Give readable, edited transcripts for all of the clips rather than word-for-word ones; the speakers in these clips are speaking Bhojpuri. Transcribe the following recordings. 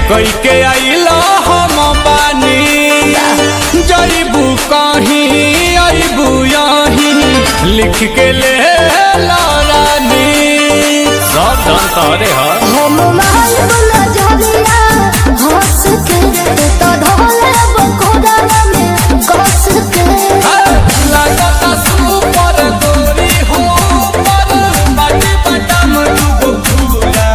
कई के आइला हम बानी जईबू कहीं अबू यहीं लिख के ले रानी सब धन तोरे हम माल वाला जरिया हंस के तो ढोले बकोड़ा में कस के लगता सुपर गोरी हो पर बाटी बटम डूबो फूला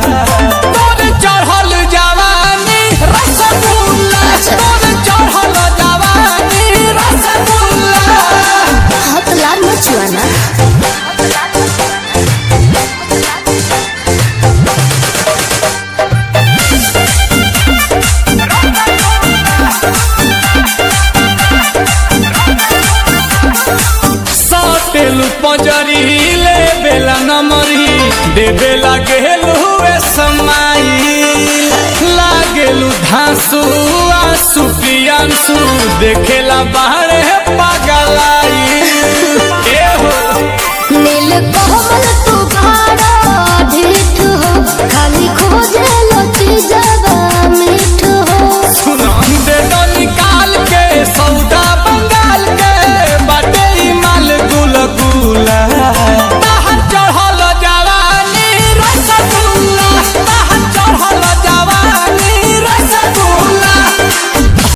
तोर चढ़ल जवानी रसगुल्ला तोर चढ़ल जवानी रसगुल्ला हाथ लाल मचुआना तेलू पजरी ले बेला नमरी दे बेला गेलू समाई लागेलू धांसू आंसू पियांसू देखेला बाहर